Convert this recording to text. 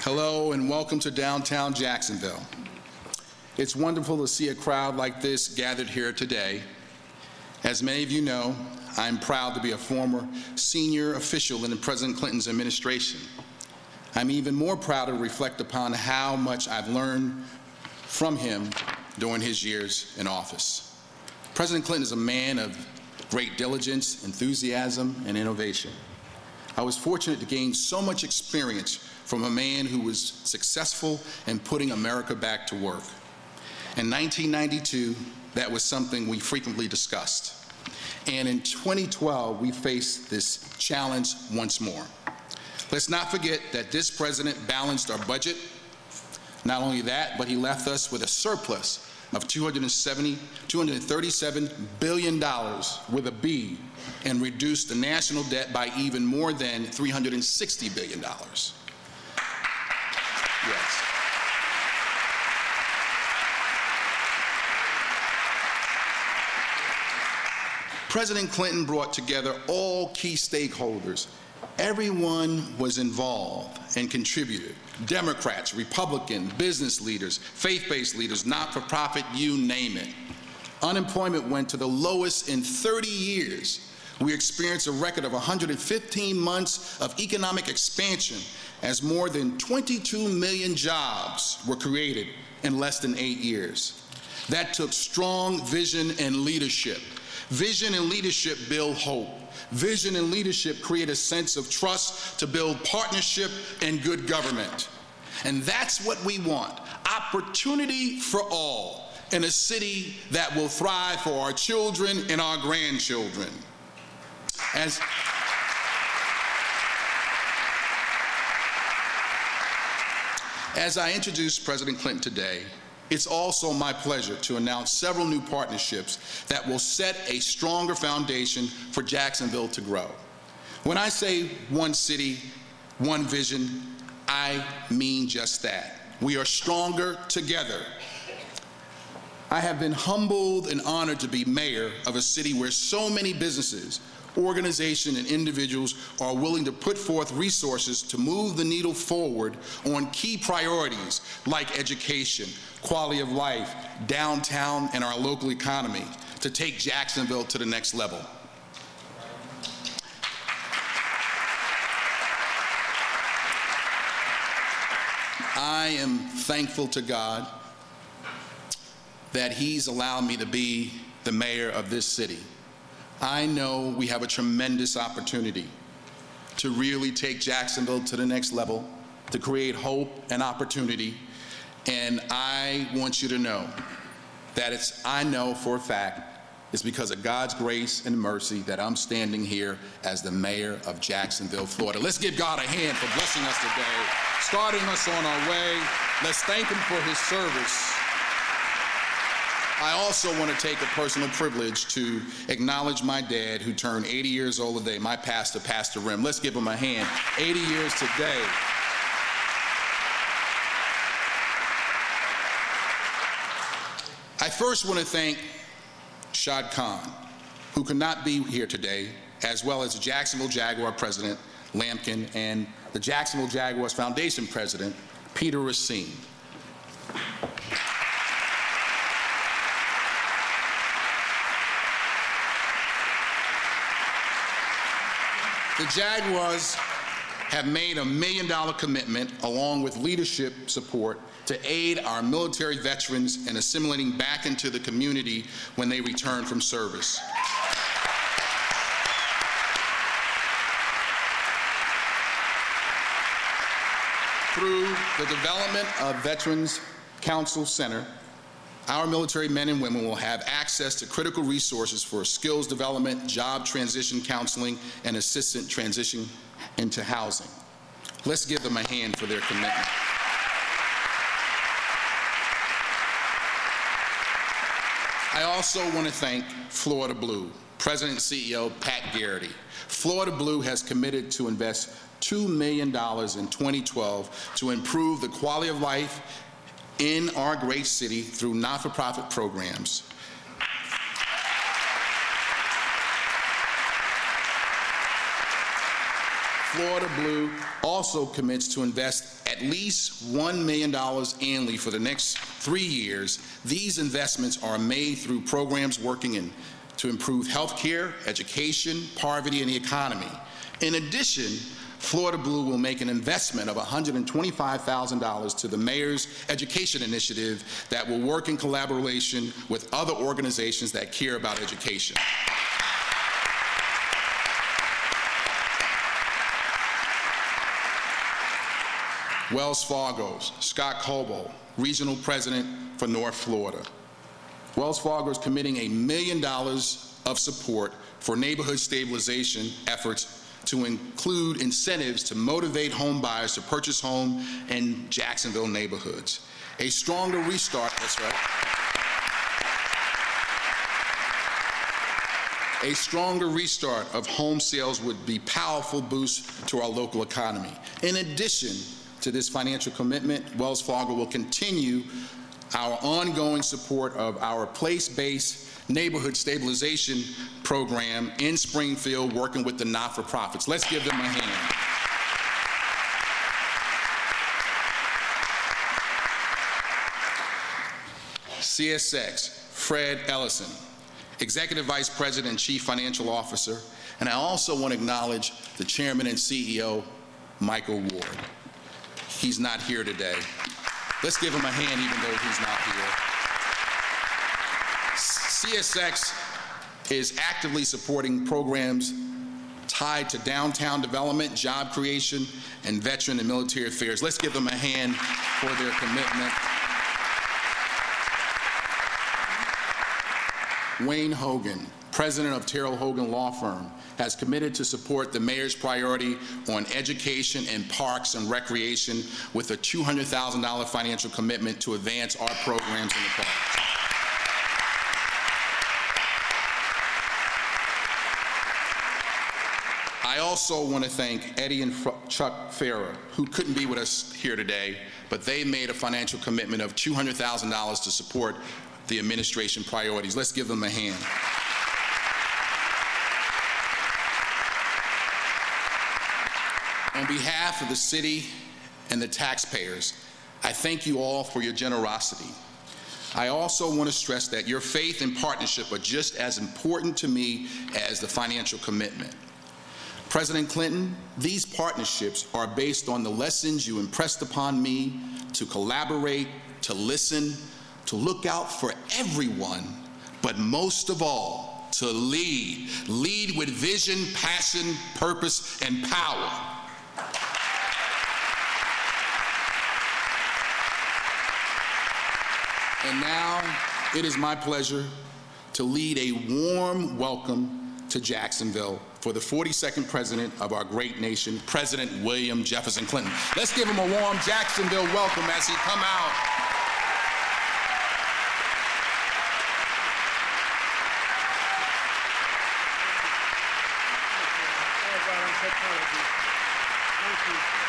Hello and welcome to downtown Jacksonville. It's wonderful to see a crowd like this gathered here today. As many of you know, I'm proud to be a former senior official in President Clinton's administration. I'm even more proud to reflect upon how much I've learned from him during his years in office. President Clinton is a man of great diligence, enthusiasm, and innovation. I was fortunate to gain so much experience from a man who was successful in putting America back to work. In 1992, that was something we frequently discussed. And in 2012, we faced this challenge once more. Let's not forget that this president balanced our budget. Not only that, but he left us with a surplus of $237 billion with a B, and reduced the national debt by even more than $360 billion. Yes. President Clinton brought together all key stakeholders. Everyone was involved and contributed. Democrats, Republicans, business leaders, faith-based leaders, not-for-profit, you name it. Unemployment went to the lowest in 30 years. We experienced a record of 115 months of economic expansion as more than 22 million jobs were created in less than 8 years. That took strong vision and leadership. Vision and leadership build hope. Vision and leadership create a sense of trust to build partnership and good government. And that's what we want, opportunity for all in a city that will thrive for our children and our grandchildren. As I introduce President Clinton today, it's also my pleasure to announce several new partnerships that will set a stronger foundation for Jacksonville to grow. When I say one city, one vision, I mean just that. We are stronger together. I have been humbled and honored to be mayor of a city where so many businesses, organizations, and individuals are willing to put forth resources to move the needle forward on key priorities like education, quality of life, downtown, and our local economy to take Jacksonville to the next level. I am thankful to God that He's allowed me to be the mayor of this city. I know we have a tremendous opportunity to really take Jacksonville to the next level, to create hope and opportunity. And I want you to know that I know for a fact it's because of God's grace and mercy that I'm standing here as the mayor of Jacksonville, Florida. Let's give God a hand for blessing us today, starting us on our way. Let's thank Him for His service. I also want to take a personal privilege to acknowledge my dad, who turned 80 years old today, my pastor, Pastor Rim. Let's give him a hand. 80 years today. I first want to thank Shad Khan, who could not be here today, as well as the Jacksonville Jaguar President, Lampkin, and the Jacksonville Jaguars Foundation President, Peter Racine. The Jaguars have made a $1 million commitment, along with leadership support, to aid our military veterans in assimilating back into the community when they return from service. Through the development of Veterans Council Center, our military men and women will have access to critical resources for skills development, job transition counseling, and assistant transition into housing. Let's give them a hand for their commitment. I also want to thank Florida Blue, President and CEO Pat Garrity. Florida Blue has committed to invest $2 million in 2012 to improve the quality of life in our great city through not-for-profit programs. Florida Blue also commits to invest at least $1 million annually for the next 3 years. These investments are made through programs working to improve health care, education, poverty, and the economy. In addition, Florida Blue will make an investment of $125,000 to the Mayor's Education Initiative that will work in collaboration with other organizations that care about education. Wells Fargo's Scott Cobo, Regional President for North Florida. Wells Fargo is committing $1 million of support for neighborhood stabilization efforts to include incentives to motivate home buyers to purchase home in Jacksonville neighborhoods. A stronger restart, that's right. A stronger restart of home sales would be a powerful boost to our local economy. In addition to this financial commitment, Wells Fargo will continue our ongoing support of our place-based neighborhood stabilization program in Springfield, working with the not-for-profits. Let's give them a hand. CSX, Fred Ellison, Executive Vice President and Chief Financial Officer, and I also want to acknowledge the Chairman and CEO, Michael Ward. He's not here today. Let's give him a hand even though he's not here. CSX is actively supporting programs tied to downtown development, job creation, and veteran and military affairs. Let's give them a hand for their commitment. Wayne Hogan, President of Terrell Hogan Law Firm, has committed to support the Mayor's priority on education and parks and recreation with a $200,000 financial commitment to advance our programs in the parks. I also want to thank Eddie and Chuck Farah, who couldn't be with us here today, but they made a financial commitment of $200,000 to support the administration priorities. Let's give them a hand. On behalf of the city and the taxpayers, I thank you all for your generosity. I also want to stress that your faith and partnership are just as important to me as the financial commitment. President Clinton, these partnerships are based on the lessons you impressed upon me to collaborate, to listen, to look out for everyone, but most of all, to lead. Lead with vision, passion, purpose, and power. And now, it is my pleasure to lead a warm welcome to Jacksonville for the 42nd President of our great nation, President William Jefferson Clinton. Let's give him a warm Jacksonville welcome as he come out. Thank you.